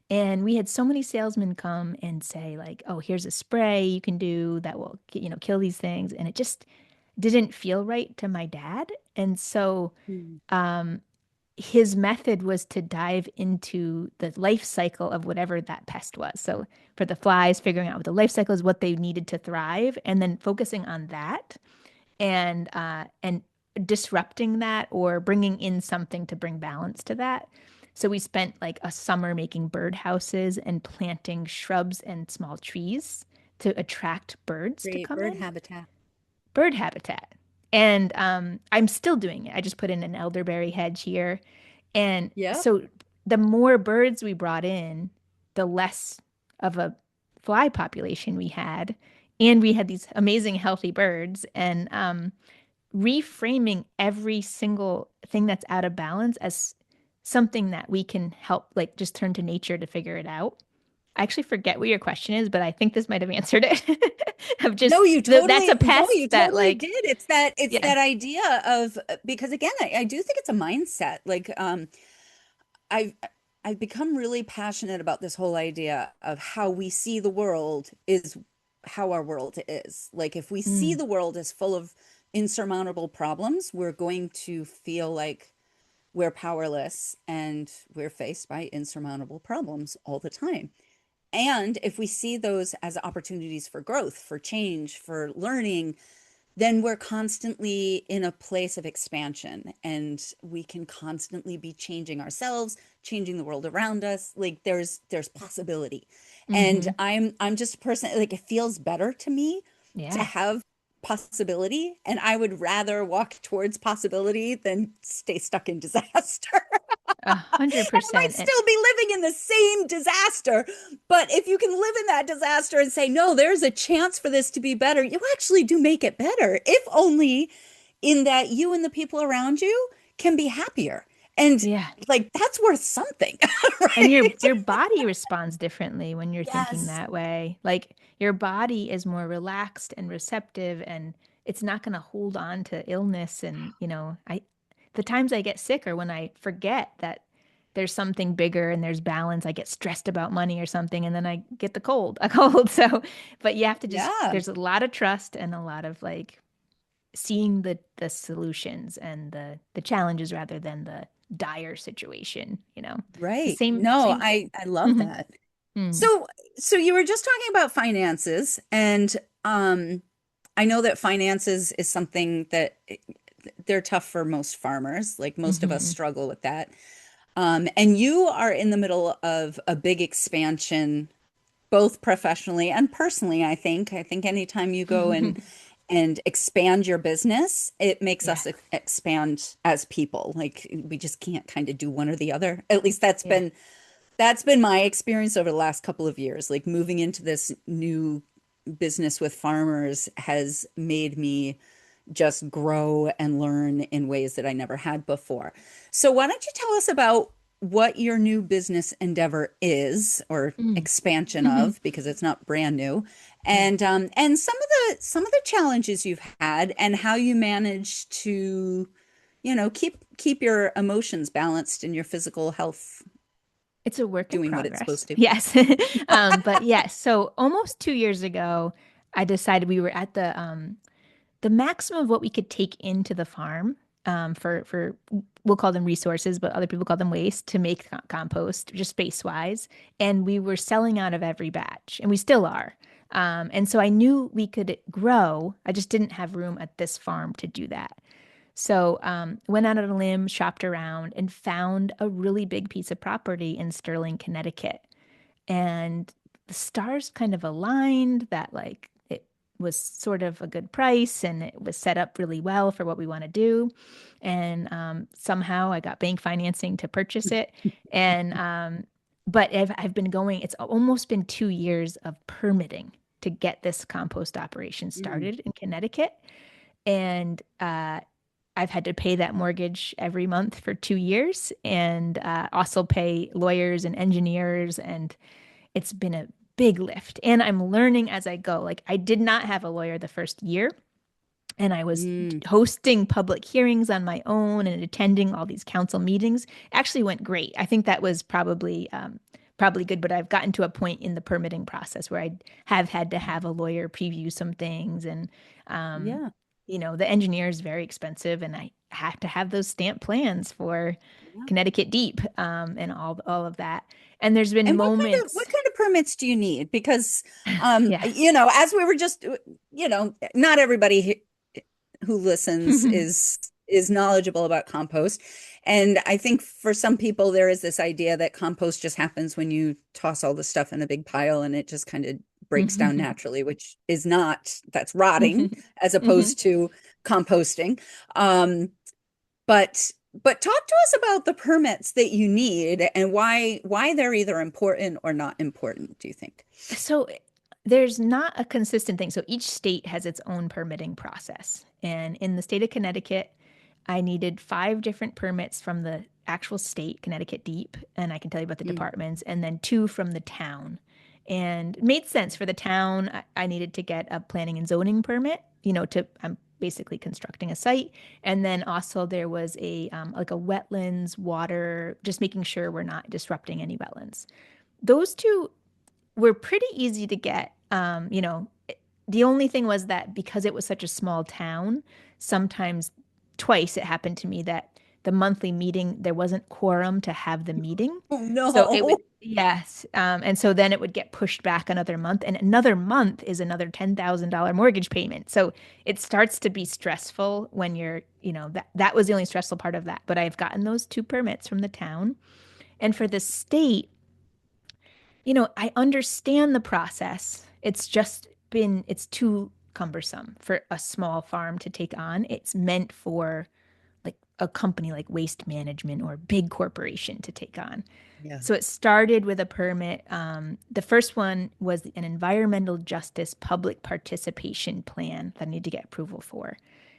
And we had so many salesmen come and say like, "Oh, here's a spray you can do that will, kill these things." And it just didn't feel right to my dad. And so Mm, um, his method was to dive into the life cycle of whatever that pest was. So for the flies, figuring out what the life cycle is, what they needed to thrive, and then focusing on that and disrupting that or bringing in something to bring balance to that. So we spent like a summer making bird houses and planting shrubs and small trees to attract birds to great come bird in. habitat. Bird habitat. And I'm still doing it. I just put in an elderberry hedge here and Yep. so the more birds we brought in, the less of a fly population we had. And we had these amazing healthy birds. And reframing every single thing that's out of balance as something that we can help, like just turn to nature to figure it out. I actually forget what your question is, but I think this might have answered it. Of just No, you that's a totally, no, you pest that totally like, did. It's that yeah. idea of because again, I do think it's a mindset. Like I've I've become really passionate about this whole idea of how we see the world is how our world is. Like if we see Mm, the world as full of insurmountable problems, we're going to feel like we're powerless and we're faced by insurmountable problems all the time. And if we see those as opportunities for growth, for change, for learning, then we're constantly in a place of expansion and we can constantly be changing ourselves, changing the world around us. Like there's possibility. And mm-hmm. I'm just a person, like it feels better to me to Yeah. have possibility, and I would rather walk towards possibility than stay stuck in disaster. A hundred And I might percent. And still be living in the same disaster. But if you can live in that disaster and say, no, there's a chance for this to be better, you actually do make it better, if only in that you and the people around you can be happier. And yeah. like that's worth something, And right? your body responds differently when you're thinking Yes. that way. Like your body is more relaxed and receptive and it's not going to hold on to illness and, I the times I get sick are when I forget that there's something bigger and there's balance. I get stressed about money or something, and then I get a cold. So, but you have to just, Yeah. there's a lot of trust and a lot of like seeing the solutions and the challenges rather than the dire situation, you know. It's the Right. same No, same thing. I love that. Mm. So you were just talking about finances, and I know that finances is something that they're tough for most farmers. Like most of us Mhm. struggle with that. And you are in the middle of a big expansion, both professionally and personally, I think. I think anytime you go and expand your business, it makes us Yes. expand as people. Like we just can't kind of do one or the other. At least Yeah. that's been my experience over the last couple of years. Like moving into this new business with farmers has made me just grow and learn in ways that I never had before. So why don't you tell us about what your new business endeavor is, or Mm. expansion of, because it's not brand new, Yeah. and some of the challenges you've had and how you manage to, keep your emotions balanced and your physical health It's a work in doing what it's progress. supposed to. Yes. But yes, so almost 2 years ago, I decided we were at the maximum of what we could take into the farm, for we'll call them resources, but other people call them waste to make compost, just space wise. And we were selling out of every batch, and we still are. And so I knew we could grow. I just didn't have room at this farm to do that. So went out on a limb, shopped around, and found a really big piece of property in Sterling, Connecticut. And the stars kind of aligned that like it was sort of a good price and it was set up really well for what we want to do. And somehow I got bank financing to purchase it. And but I've been going, it's almost been 2 years of permitting to get this compost operation Mm. started in Connecticut. And I've had to pay that mortgage every month for 2 years, and also pay lawyers and engineers. And it's been a big lift. And I'm learning as I go. Like, I did not have a lawyer the first year, and I was Mm. hosting public hearings on my own and attending all these council meetings. Actually went great. I think that was probably good, but I've gotten to a point in the permitting process where I have had to have a lawyer preview some things. And um, Yeah. the engineer is very expensive, and I have to have those stamp plans for Yeah. Connecticut Deep, and all of that. And there's been And what moments, kind of permits do you need? Because yeah. as we were just, not everybody who listens is knowledgeable about compost. And I think for some people there is this idea that compost just happens when you toss all the stuff in a big pile and it just kind of breaks down naturally, which is not, that's rotting as opposed to composting. But talk to us about the permits that you need and why they're either important or not important, do you think? So there's not a consistent thing. So each state has its own permitting process. And in the state of Connecticut, I needed 5 different permits from the actual state, Connecticut Deep, and I can tell you about the Mm. departments, and then 2 from the town. And it made sense for the town. I needed to get a planning and zoning permit, I'm basically constructing a site. And then also there was like a wetlands, water, just making sure we're not disrupting any wetlands. Those 2 were pretty easy to get. The only thing was that because it was such a small town, sometimes twice it happened to me that the monthly meeting, there wasn't quorum to have the meeting. Oh So it would, no. yes. And so then it would get pushed back another month, and another month is another $10,000 mortgage payment. So it starts to be stressful when that was the only stressful part of that. But I've gotten those 2 permits from the town. And for the state, I understand the process. It's too cumbersome for a small farm to take on. It's meant for like a company like Waste Management or a big corporation to take on. Yeah. So it started with a permit. The first one was an environmental justice public participation plan that I need to get approval for.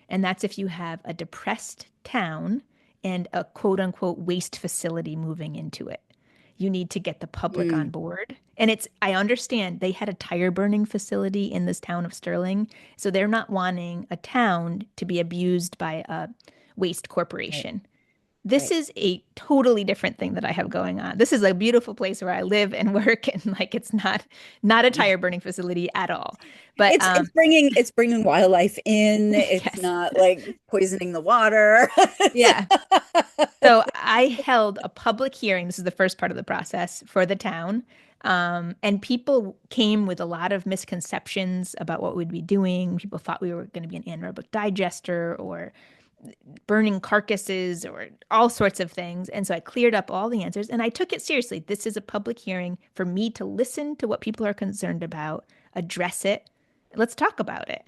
And that's if you have a depressed town and a quote unquote waste facility moving into it. You need to get the public on Mm. board. And I understand they had a tire burning facility in this town of Sterling. So they're not wanting a town to be abused by a waste Right. corporation. This Right. is a totally different thing that I have going on. This is a beautiful place where I live and work, and like it's not a tire burning facility at all. But It's bringing wildlife in. It's yes. not like poisoning the water. Yeah. So I held a public hearing. This is the first part of the process for the town. And people came with a lot of misconceptions about what we'd be doing. People thought we were going to be an anaerobic digester or burning carcasses or all sorts of things. And so I cleared up all the answers and I took it seriously. This is a public hearing for me to listen to what people are concerned about, address it. Let's talk about it.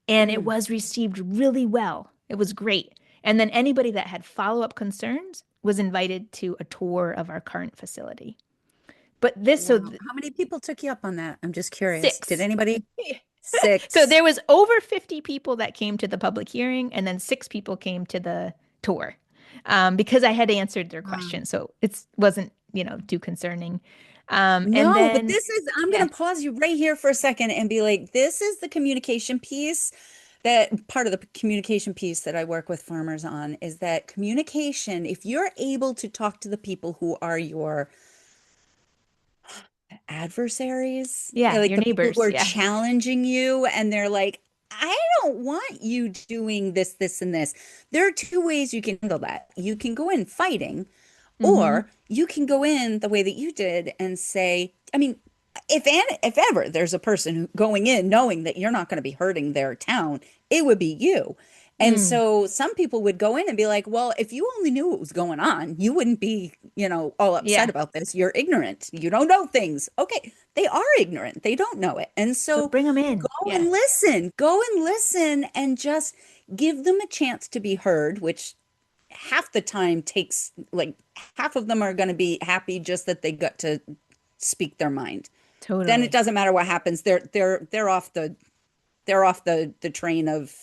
And it Mm. was received really well. It was great. And then anybody that had follow-up concerns was invited to a tour of our current facility. But this, so Wow. How many people took you up on that? I'm just curious. Did 6. anybody? So 6. there was over 50 people that came to the public hearing, and then 6 people came to the tour because I had answered their Wow. questions. So it wasn't, too concerning. No, And but then, I'm yeah, going to pause you right here for a second and be like, this is the communication piece that part of the communication piece that I work with farmers on is that communication, if you're able to talk to the people who are your adversaries, yeah, like your the people who neighbors. are Yeah. challenging you and they're like, I don't want you doing this, this, and this. There are 2 ways you can handle that. You can go in fighting, Hmm. or you can go in the way that you did and say, I mean, if ever there's a person going in knowing that you're not going to be hurting their town, it would be you. And Mm, so some people would go in and be like, well, if you only knew what was going on, you wouldn't be, all upset yeah. about this. You're ignorant. You don't know things. Okay, they are ignorant. They don't know it. And But so bring them in. Yeah. go and listen and just give them a chance to be heard, which half the time takes like half of them are going to be happy just that they got to speak their mind. Then it Totally. doesn't matter what happens. They're off the train of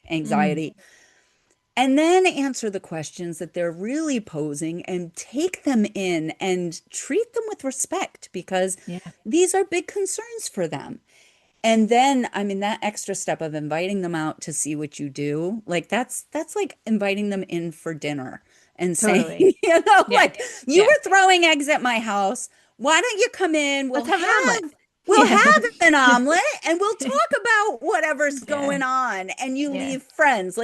Mm, anxiety. And then answer the questions that they're really posing and take them in and treat them with respect because yeah. these are big concerns for them. And then, I mean, that extra step of inviting them out to see what you do, like that's like inviting them in for dinner and saying, Totally. Yeah. like you Yeah. were throwing eggs at my house. Why don't you come in? Let's have an omelet. We'll Yeah. have an omelet and we'll talk about whatever's Yeah. going on and you Yeah. leave friends.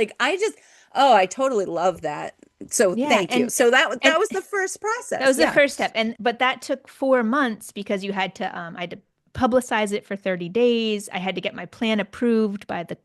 Oh, I totally love that. So Yeah. thank you. So that And was the first that process. was the Yeah. first step. But that took 4 months because I had to publicize it for 30 days. I had to get my plan approved by the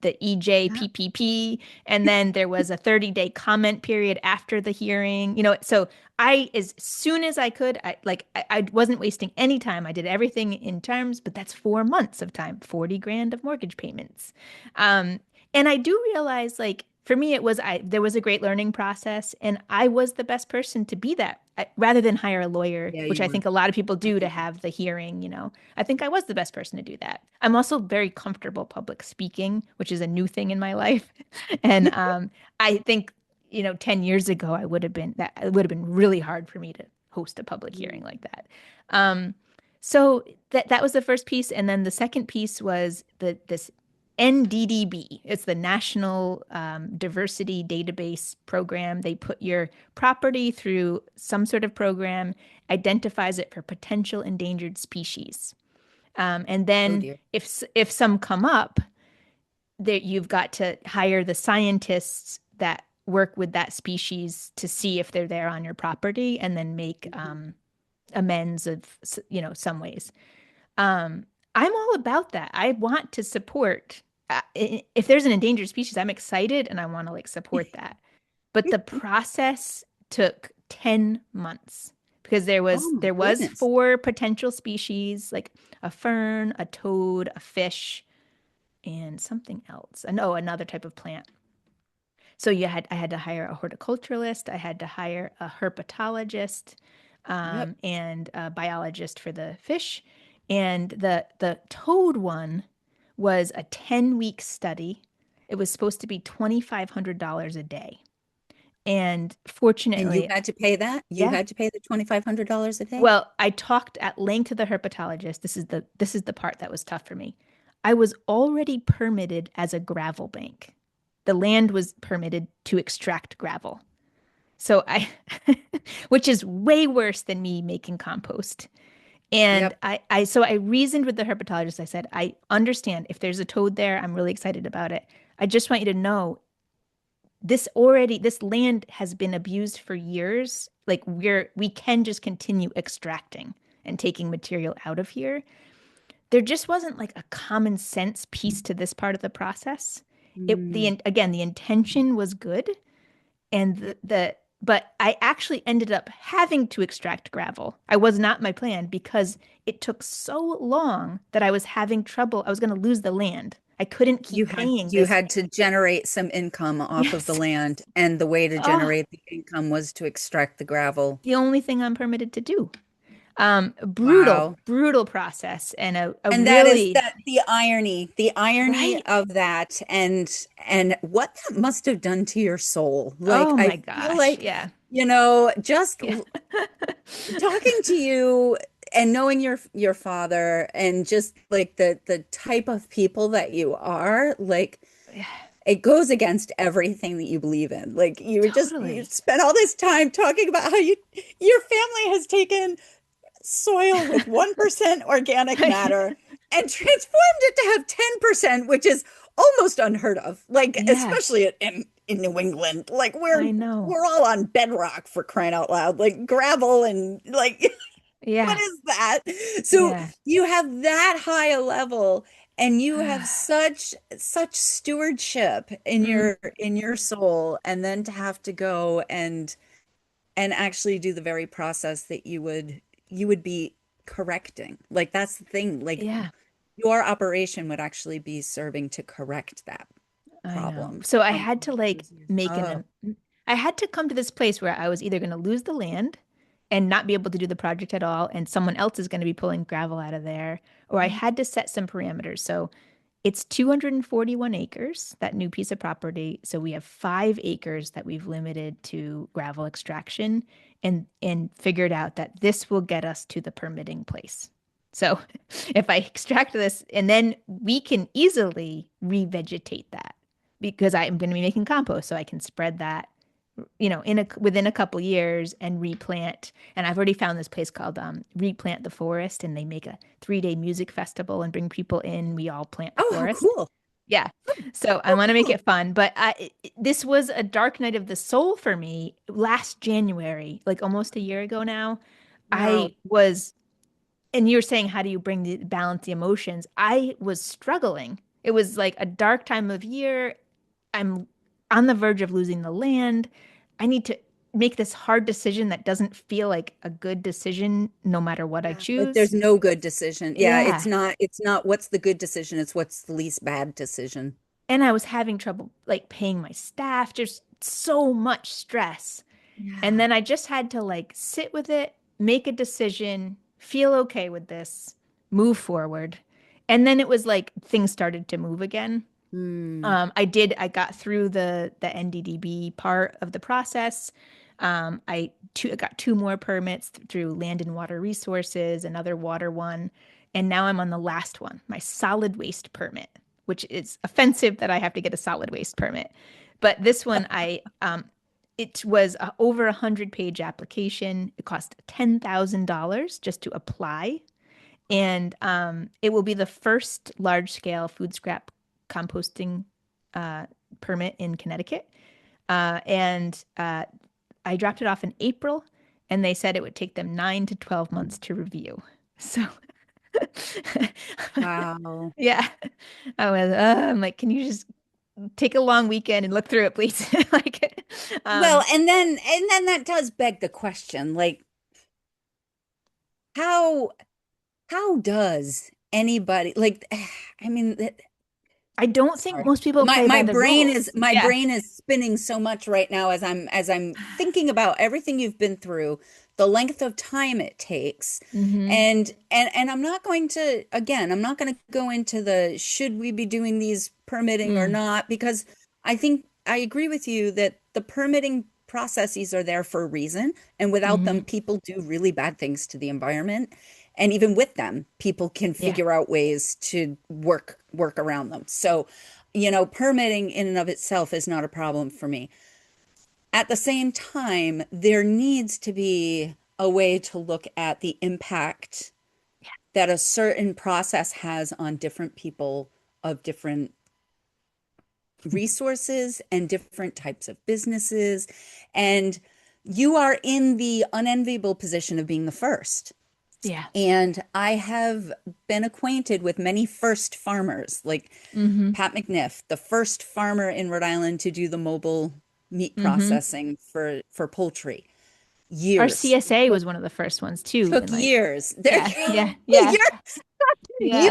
Yeah. EJPPP, and then there was a 30-day comment period after the hearing. So as soon as I could, I wasn't wasting any time. I did everything in terms, but that's 4 months of time, 40 grand of mortgage payments. Um, and I do realize, like, for me, there was a great learning process, and I was the best person to be that rather than hire a lawyer, Yeah, which you I were. think a lot of people I do to think have the hearing. I think I was the best person to do that. I'm also very comfortable public speaking, which is a new thing in my life. And I think, 10 years ago, it would have been really hard for me to host a public hearing like that. Um, so that was the first piece. And then the second piece was this NDDB. It's the National Diversity Database Program. They put your property through some sort of program, identifies it for potential endangered species. And Oh then dear. if some come up, that you've got to hire the scientists that work with that species to see if they're there on your property, and then make amends of some ways. I'm all about that. I want to support. If there's an endangered species, I'm excited and I want to support that. But the process took 10 months because there Oh was my there was goodness. 4 potential species, like a fern, a toad, a fish, and something else. And another type of plant. So I had to hire a horticulturalist, I had to hire a herpetologist, Yep. and a biologist for the fish. And the toad one was a 10-week study. It was supposed to be $2,500 a day. And And you fortunately, had to pay that? You yeah. had to pay the $2,500 a day? Well, I talked at length to the herpetologist. This is the part that was tough for me. I was already permitted as a gravel bank. The land was permitted to extract gravel. So I, which is way worse than me making compost. And Yep. so I reasoned with the herpetologist. I said, I understand if there's a toad there, I'm really excited about it. I just want you to know this land has been abused for years. Like we can just continue extracting and taking material out of here. There just wasn't like a common sense piece to this part of the process. Mm. Again, the intention was good, and but I actually ended up having to extract gravel. I was not my plan because it took so long that I was having trouble. I was going to lose the land. I couldn't keep paying You this. had to generate some income off of the Yes. land, and the way to Oh, generate the income was to extract the gravel. the only thing I'm permitted to do. Wow. Brutal process and a And that is really that the irony right. of that, and what that must have done to your soul. Like Oh I my feel gosh. like, Yeah. just Yeah. talking to you and knowing your father, and just like the type of people that you are, like Yeah. it goes against everything that you believe in. Like you Totally. spent all this time talking about how your family has taken soil with 1% organic matter and transformed it to have 10%, which is almost unheard of. Like, Yes, especially in New England. Like I know. we're all on bedrock, for crying out loud. Like gravel, and like what Yeah. is that? So Yeah. you have that high a level, and you have such stewardship Mm, in your soul, and then to have to go and actually do the very process that you would be correcting. Like that's the thing. Like yeah, your operation would actually be serving to correct that I know. problem So I from had to like previous years. make Oh, I had to come to this place where I was either going to lose the land and not be able to do the project at all, and someone else is going to be pulling gravel out of there, or I had to set some parameters. So it's 241 acres, that new piece of property. So we have 5 acres that we've limited to gravel extraction and figured out that this will get us to the permitting place. So if I extract this, and then we can easily revegetate that because I'm going to be making compost, so I can spread that, within a couple years and replant. And I've already found this place called Replant the Forest, and they make a 3-day music festival and bring people in. We all plant the oh, how forest. cool. Yeah. So I Oh, want to make cool. it fun, but this was a dark night of the soul for me last January, like almost a year ago now. Wow. And you're saying, how do you balance the emotions? I was struggling. It was like a dark time of year. I'm on the verge of losing the land. I need to make this hard decision that doesn't feel like a good decision, no matter what I Yeah. Like choose. there's no good decision. Yeah, Yeah. it's not what's the good decision, it's what's the least bad decision. And I was having trouble like paying my staff, just so much stress. And Yeah. then I just had to like sit with it, make a decision, feel okay with this, move forward. And then it was like things started to move again. Hmm. I got through the NDDB part of the process. I got 2 more permits through Land and Water Resources, another water one, and now I'm on the last one, my solid waste permit, which is offensive that I have to get a solid waste permit. But this one, it was over 100-page application. It cost $10,000 just to apply, and it will be the first large-scale food scrap composting uh, permit in Connecticut. And I dropped it off in April, and they said it would take them 9 to 12 months to review. So, Wow. yeah, I'm like, can you just take a long weekend and look through it, please? Like, Well, um, and then that does beg the question, like how how does anybody like I mean I don't think sorry. most people play by the rules. My Yeah. brain is spinning so much right now as I'm thinking about everything you've been through, the length of time it takes. Hmm. And I'm not going to, again, I'm not going to go into the should we be doing these permitting or Mm. not, because I think I agree with you that the permitting processes are there for a reason, and without them Hmm. people do really bad things to the environment. And even with them, people can Yeah. figure out ways to work around them. So, permitting in and of itself is not a problem for me. At the same time, there needs to be a way to look at the impact that a certain process has on different people of different resources and different types of businesses. And you are in the unenviable position of being the first. Yeah. And I have been acquainted with many first farmers, like Mm-hmm. Pat McNiff, the first farmer in Rhode Island to do the mobile meat Mm-hmm. processing for poultry. Our Years. CSA was one of the first ones too. Took And like, years. There, yeah, yeah, yeah, you're yeah.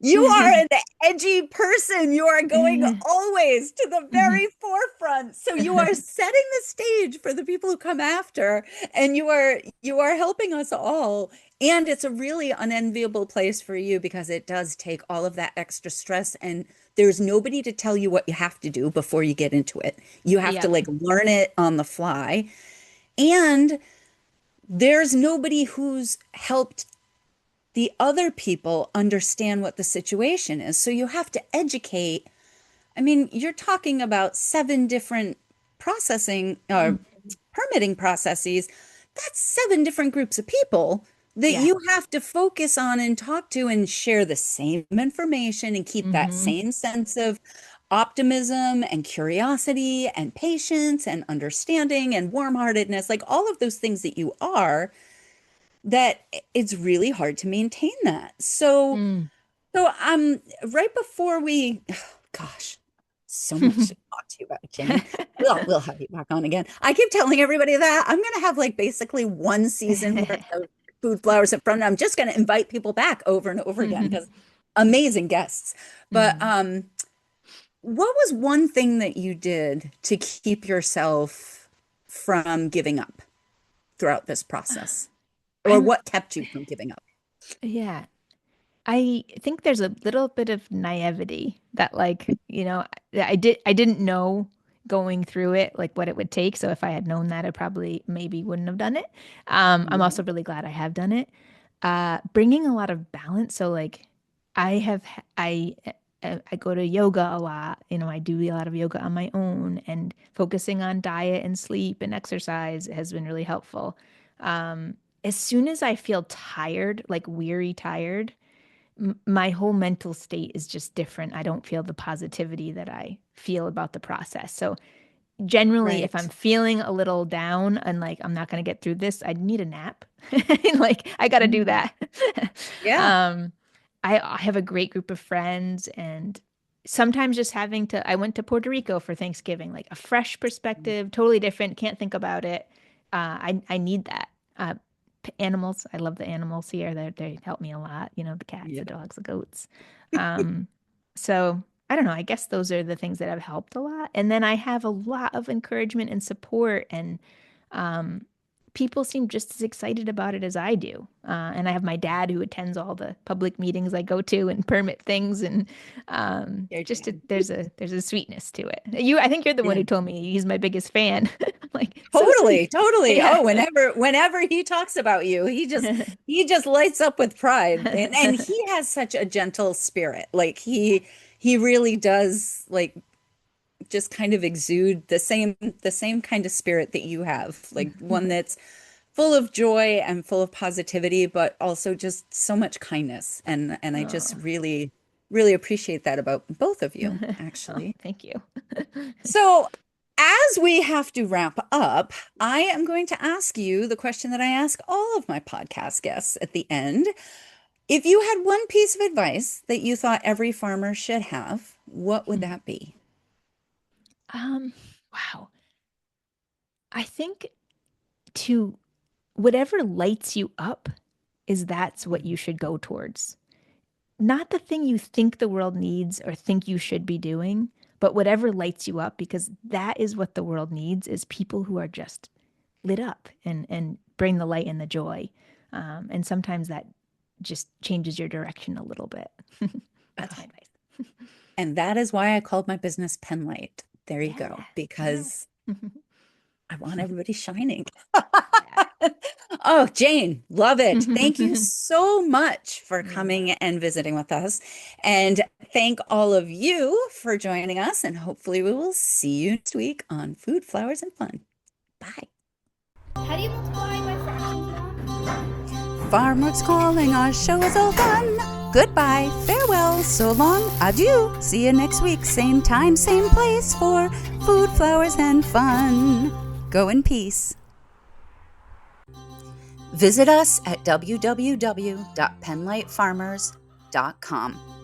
you are an edgy person. You are going always to the very forefront. So you are setting the stage for the people who come after, and you are helping us all. And it's a really unenviable place for you because it does take all of that extra stress, and there's nobody to tell you what you have to do before you get into it. You have to Yep. like learn it on the fly. And there's nobody who's helped the other people understand what the situation is. So you have to educate. I mean, you're talking about 7 different processing or permitting processes. That's 7 different groups of people that Yeah. you have to focus on and talk to and share the same information and keep that Mm-hmm. same sense of optimism and curiosity and patience and understanding and warm-heartedness, like all of those things that you are, that it's really hard to maintain that. So, Mm. right before we, gosh, so much to talk to you about, Jayne. We'll have you back on again. I keep telling everybody that I'm going to have like basically one season worth of Food Flowers in front. I'm just going to invite people back over and over again because amazing guests. But Mm. what was one thing that you did to keep yourself from giving up throughout this process? Or I'm what kept you from giving up? yeah. I think there's a little bit of naivety that like, I didn't know going through it like what it would take. So if I had known that, I probably maybe wouldn't have done it. I'm also really glad I have done it. Bringing a lot of balance. So like I have I go to yoga a lot. I do a lot of yoga on my own, and focusing on diet and sleep and exercise has been really helpful. As soon as I feel tired, like weary tired, my whole mental state is just different. I don't feel the positivity that I feel about the process. So generally, if I'm Right. feeling a little down and like I'm not going to get through this, I need a nap. Like I got to do Mhm. that. Yeah. um, I have a great group of friends, and sometimes just having to. I went to Puerto Rico for Thanksgiving, like a fresh perspective, totally different. Can't think about it. I need that. Animals. I love the animals here. They help me a lot. The cats, Yeah. the dogs, the goats. Um, so I don't know. I guess those are the things that have helped a lot. And then I have a lot of encouragement and support, and um, people seem just as excited about it as I do. And I have my dad who attends all the public meetings I go to and permit things, and Your dad. there's a sweetness to it. I think you're the one Yeah. who told me he's my biggest fan. Like so Totally, sweet. totally. Yeah. Oh, whenever he talks about you, he just lights up with pride. And he has such a gentle spirit. Like he really does like just kind of exude the same kind of spirit that you have. Like one that's full of joy and full of positivity, but also just so much kindness. And I just Oh. really, really appreciate that about both of you, Oh, actually. thank you. So, as we have to wrap up, I am going to ask you the question that I ask all of my podcast guests at the end. If you had one piece of advice that you thought every farmer should have, what would that be? Um, wow. I think to whatever lights you up that's what you should go towards. Not the thing you think the world needs or think you should be doing, but whatever lights you up, because that is what the world needs is people who are just lit up and bring the light and the joy. And sometimes that just changes your direction a little bit. That's my advice. And that is why I called my business Penlight. There you Yeah. go, Yeah. because I want everybody shining. Yeah. Oh, Jayne, love it. Thank you so much for coming and visiting with us. And thank all of you for joining us. And hopefully we will see you next week on Food, Flowers, and Fun. Bye. How do you multiply by fractions now? Farmers calling, our show is all done. Goodbye, farewell, so long, adieu. See you next week, same time, same place for Food, Flowers, and Fun. Go in peace. Visit us at www.penlightfarmers.com.